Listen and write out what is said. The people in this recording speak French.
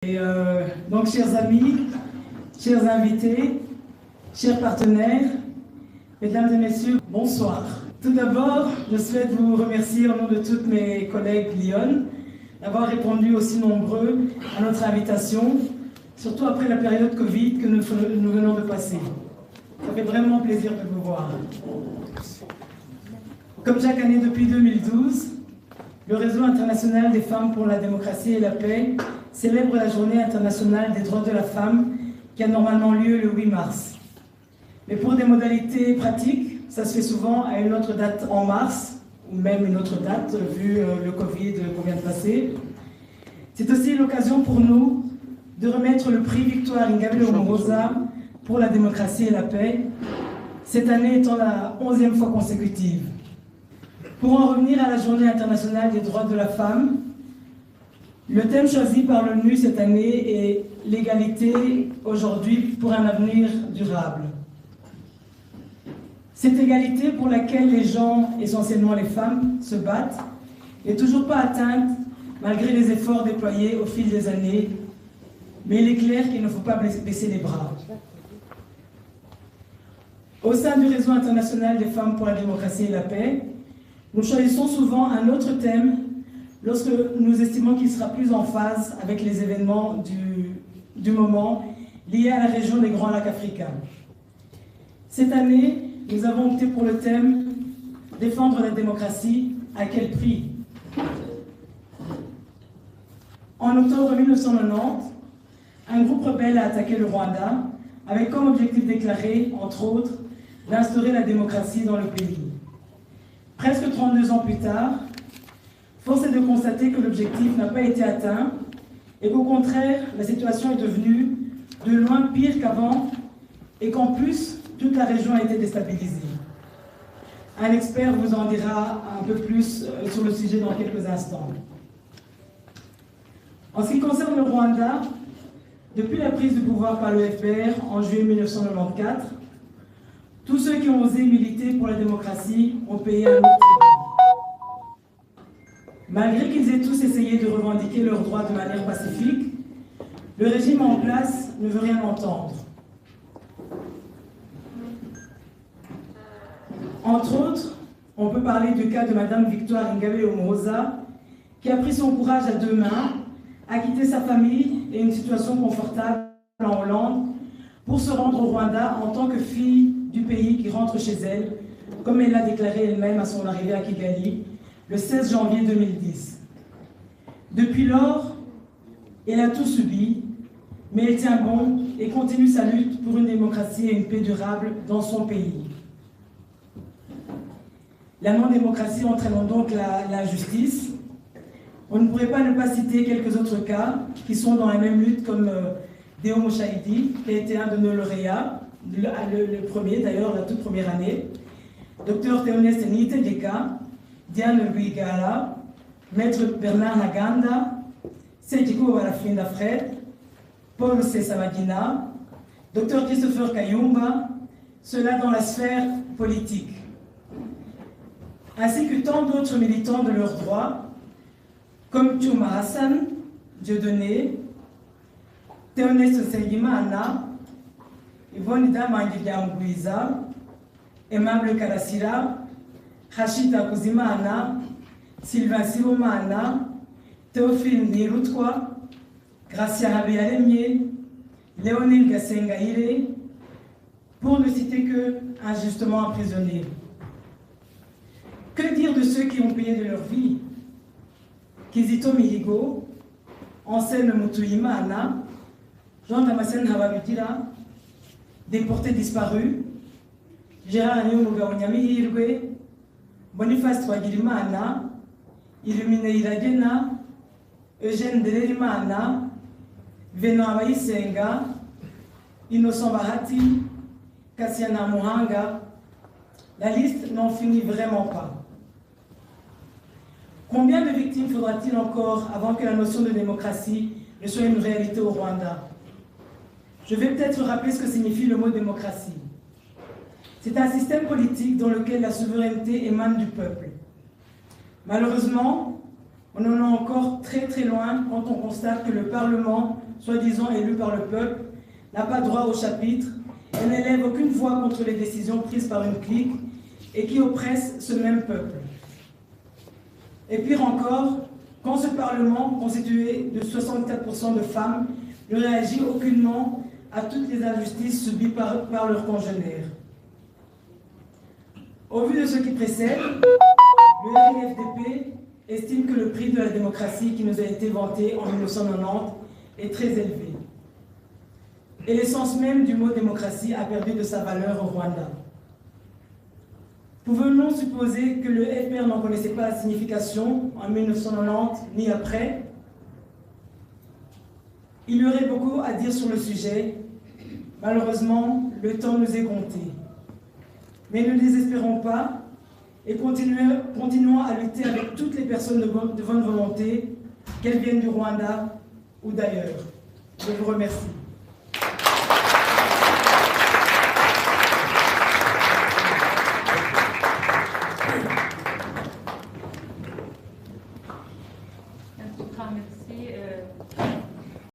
Donc, chers amis, chers invités, chers partenaires, mesdames et messieurs, bonsoir. Tout d'abord, je souhaite vous remercier au nom de toutes mes collègues lyonnes d'avoir répondu aussi nombreux à notre invitation, surtout après la période Covid que nous venons de passer. Ça fait vraiment plaisir de vous voir. Comme chaque année depuis 2012, le Réseau international des femmes pour la démocratie et la paix célèbre la Journée internationale des droits de la femme qui a normalement lieu le 8 mars. Mais pour des modalités pratiques, ça se fait souvent à une autre date en mars, ou même une autre date, vu le Covid qu'on vient de passer. C'est aussi l'occasion pour nous de remettre le prix Victoire Ingabire Umuhoza pour la démocratie et la paix, cette année étant la 11e fois consécutive. Pour en revenir à la Journée internationale des droits de la femme, le thème choisi par l'ONU cette année est l'égalité aujourd'hui pour un avenir durable. Cette égalité pour laquelle les gens, essentiellement les femmes, se battent, n'est toujours pas atteinte malgré les efforts déployés au fil des années, mais il est clair qu'il ne faut pas baisser les bras. Au sein du Réseau international des femmes pour la démocratie et la paix, nous choisissons souvent un autre thème lorsque nous estimons qu'il sera plus en phase avec les événements du moment liés à la région des Grands Lacs africains. Cette année, nous avons opté pour le thème « Défendre la démocratie, à quel prix ?» En octobre 1990, un groupe rebelle a attaqué le Rwanda avec comme objectif déclaré, entre autres, d'instaurer la démocratie dans le pays. Presque 32 ans plus tard, force est de constater que l'objectif n'a pas été atteint et qu'au contraire, la situation est devenue de loin pire qu'avant et qu'en plus, toute la région a été déstabilisée. Un expert vous en dira un peu plus sur le sujet dans quelques instants. En ce qui concerne le Rwanda, depuis la prise du pouvoir par le FPR en juillet 1994, tous ceux qui ont osé militer pour la démocratie ont payé un autre prix. Malgré qu'ils aient tous essayé de revendiquer leurs droits de manière pacifique, le régime en place ne veut rien entendre. Entre autres, on peut parler du cas de Madame Victoire Ingabire Umuhoza, qui a pris son courage à deux mains, a quitté sa famille et une situation confortable en Hollande pour se rendre au Rwanda en tant que fille du pays qui rentre chez elle, comme elle l'a déclaré elle-même à son arrivée à Kigali, le 16 janvier 2010. Depuis lors, elle a tout subi, mais elle tient bon et continue sa lutte pour une démocratie et une paix durable dans son pays. La non-démocratie entraînant donc l'injustice, on ne pourrait pas ne pas citer quelques autres cas qui sont dans la même lutte comme Deo Moshahidi, qui a été un de nos lauréats, le premier d'ailleurs, la toute première année, Dr Théoneste Niyitegeka, Diane Rwigara, Maître Bernard Ntaganda, Sekikubo Barafinda Fred, Paul Rusesabagina, Dr Christopher Kayumba, cela dans la sphère politique, ainsi que tant d'autres militants de leurs droits, comme Chuma Hassan, Dieudonné, Théoneste Nsengimana, Yvonne Damangi-Byamugwiza, Aimable Karasira, Rachida Kuzimana, Sylvain Sibomana, Théophile Nirutwa, Gracia Habiyaremye, Léonine Gasengaire, pour ne citer que injustement emprisonnés. Que dire de ceux qui ont payé de leur vie? Kizito Mihigo, Anselme Mutuyimana, Jean Damascène Habarugira, déportés disparus, Gérard Nyamugabo Nyamihirwe, Boniface Twagirimana, Illumine Iragena, Eugène Dererimana, Venant Abayisenga, Innocent Bahati, Kassiana Muhanga. La liste n'en finit vraiment pas. Combien de victimes faudra-t-il encore avant que la notion de démocratie ne soit une réalité au Rwanda? Je vais peut-être rappeler ce que signifie le mot démocratie. C'est un système politique dans lequel la souveraineté émane du peuple. Malheureusement, on en est encore très très loin quand on constate que le Parlement soi-disant élue par le peuple, n'a pas droit au chapitre, elle n'élève aucune voix contre les décisions prises par une clique et qui oppresse ce même peuple. Et pire encore, quand ce Parlement, constitué de 64% de femmes, ne réagit aucunement à toutes les injustices subies par leurs congénères. Au vu de ce qui précède, le RIFDP estime que le prix de la démocratie qui nous a été vanté en 1990 est très élevé. Et l'essence même du mot démocratie a perdu de sa valeur au Rwanda. Pouvons-nous supposer que le FPR n'en connaissait pas la signification en 1990 ni après? Il y aurait beaucoup à dire sur le sujet. Malheureusement, le temps nous est compté. Mais ne désespérons pas et continuons à lutter avec toutes les personnes de bonne volonté, qu'elles viennent du Rwanda ou d'ailleurs. Je vous remercie. Un tout grand merci.